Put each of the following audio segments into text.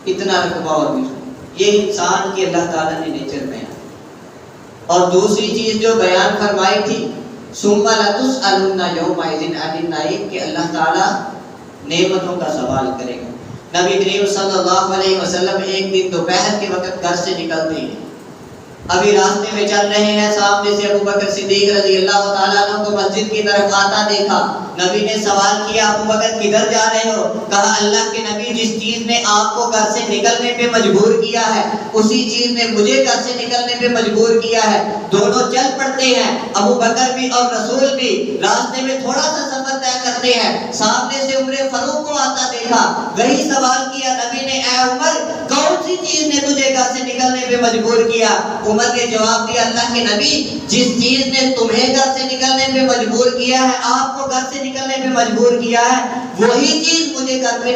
اتنا رقبہ اور بھی. یہ انسان کی اللہ تعالیٰ نے نیچر بیان. اور دوسری چیز جو بیان فرمائی تھی ثم لتسألن یومئذ عن النعیم، کہ اللہ تعالیٰ نعمتوں کا سوال کرے گا. نبی کریم صلی اللہ علیہ وسلم ایک دن دوپہر کے وقت گھر سے نکلتے ہیں، ابھی راستے میں چل رہے ہیں، سامنے سے ابو بکر صدیق رضی اللہ تعالیٰ عنہ کو مسجد کی طرف آتا دیکھا. نبی نے سوال کیا ابو بکر کدھر جا رہے ہو؟ کہا اللہ کے نبی جس چیز نے آپ کو گھر سے نکلنے پہ مجبور کیا ہے اسی چیز نے مجھے گھر سے نکلنے پہ مجبور کیا ہے. دونوں چل پڑتے ہیں، ابو بکر بھی اور رسول بھی راستے میں تھوڑا سا سفر طے کرتے ہیں. سامنے سے عمر فاروق کو آتا دیکھا، وہی سوال کیا نبی نے، اے عمر کون سی چیز نے تجھے گھر سے نکلنے پہ مجبور کیا؟ عمر نے جواب دیا اللہ کے نبی جس چیز نے تمہیں گھر سے نکلنے پہ مجبور کیا ہے، آپ کو گھر سے نکلنے پہ مجبور کیا ہے، وہی چیز مجھے گھر سے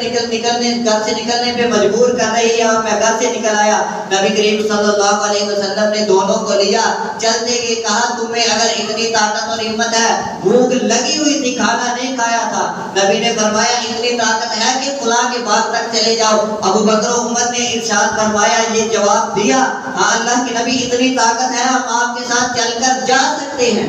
نکلنے پہ مجبور کر رہی ہے اور میں گھر سے نکل آیا. نبی کریم صلی اللہ علیہ وسلم نے دونوں کو لیا، چلتے گئے، کہا تمہیں اگر اتنی طاقت اور ہمت ہے، بھوک لگی ہوئی تھی، کھانا نہیں کھایا تھا، نبی نے فرمایا اتنی طاقت ہے کہ فلاں کے باغ تک چلے جاؤ. ابو بکر و عمر نے ارشاد فرمایا، یہ جواب دیا ہاں اللہ کے نبی اتنی طاقت ہے ہم آپ کے ساتھ چل کر جا سکتے ہیں.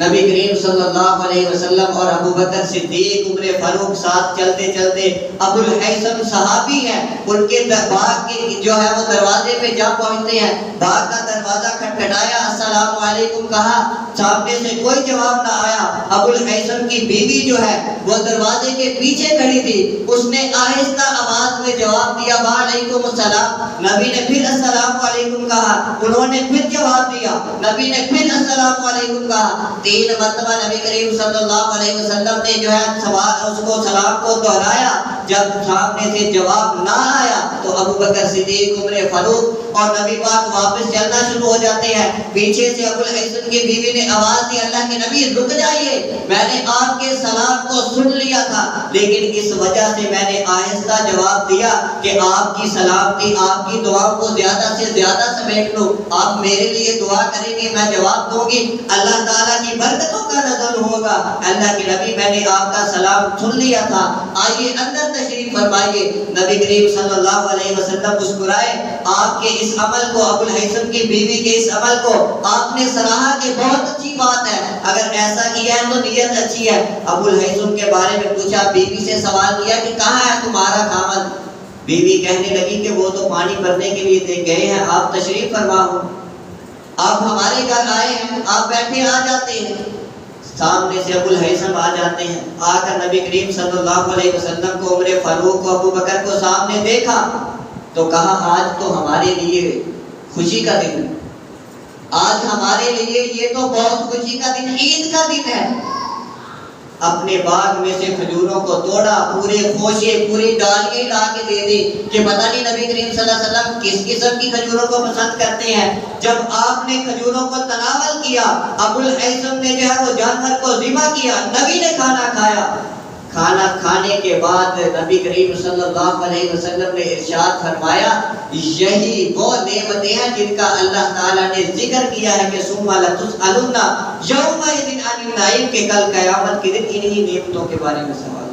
نبی کریم صلی اللہ علیہ وسلم اور ابو بکر صدیق عمر فاروق ساتھ چلتے چلتے ابو الحیثم صحابی ہیں، ان کے باغ کے جو ہے وہ دروازے پہ جا پہنچتے ہیں. باغ کا دروازہ کھٹکھٹایا، السلام علیکم کہا، سامنے سے کوئی جواب نہ آیا. ابو الحیثم کی بیوی جو ہے وہ دروازے کے پیچھے کھڑی تھی، اس نے آہستہ آواز میں جواب دیا وعلیکم السلام. نبی نے پھر السلام علیکم کہا، انہوں نے پھر جواب دیا، نبی نے پھر السلام علیکم کہا. 3 مرتبہ نبی کریم صلی اللہ علیہ وسلم نے جو ہے اس کو سلام کو دہرایا. جب سامنے سے جواب نہ آیا تو ابو بکر صدیق عمر فاروق اور نبی پاک واپس چلنا شروع ہو جاتے ہیں. پیچھے سے ابو الحسن کی بیوی نے آواز دی اللہ کے نبی رک جائیے، میں نے آپ کے سلام کو سن لیا تھا لیکن اس وجہ سے میں نے آہستہ جواب دیا کہ آپ کی سلامتی آپ کی دعا کو زیادہ سے زیادہ سمیٹ لو، آپ میرے لیے دعا کریں گے میں جواب دوں گی، اللہ تعالیٰ کی برکتوں کا نزول ہوگا. اللہ کے نبی میں نے آپ کا سلام سن لیا تھا، آئیے اندر تشریف فرمائیے. نبی کریم صلی اللہ علیہ وسلم مسکرائے. آپ کے اس عمل کو، ابو الحسن کی بیوی کے اس عمل کو آپ نے سراہا کہ بہت اچھی بات ہے، اگر ایسا کیا ہے تو نیت اچھی ہے. ابو الحسن کے بارے میں پوچھا، بیوی سے سوال کیا کہ کہاں ہے تمہارا خاوند؟ بیوی کہنے لگی کہ وہ تو پانی بھرنے کے لیے گئے ہیں، آپ تشریف فرما ہو، آپ ہمارے گھر آئے ہیں، آپ بیٹھے آ جاتے ہیں. سامنے سے ابو الحسن آ جاتے ہیں، آ کر نبی کریم صلی اللہ علیہ وسلم کو، عمر فاروق کو، ابو بکر کو سامنے دیکھا تو کہا آج تو ہمارے لیے خوشی کا دن ہے، آج ہمارے لیے یہ تو بہت خوشی کا دن، عید کا دن ہے. اپنے باغ میں سے کھجوروں کو توڑا، پورے خوشے پوری ڈالیاں لا کے دے دی کہ پتہ نہیں نبی کریم صلی اللہ علیہ وسلم کس قسم کی کھجوروں کو پسند کرتے ہیں. جب آپ نے کھجوروں کو تناول کیا، ابو الحسن نے جو ہے وہ جانور کو ذبح کیا، نبی نے کھانا کھایا. کھانا کھانے کے بعد نبی کریم صلی اللہ علیہ وسلم نے ارشاد فرمایا یہی وہ نعمتیں ہیں جن کا اللہ تعالیٰ نے ذکر کیا ہے کہ ثم لتسألن یومئذ عن النعیم، کہ کل قیامت کے دن انہی نعمتوں کے بارے میں سوال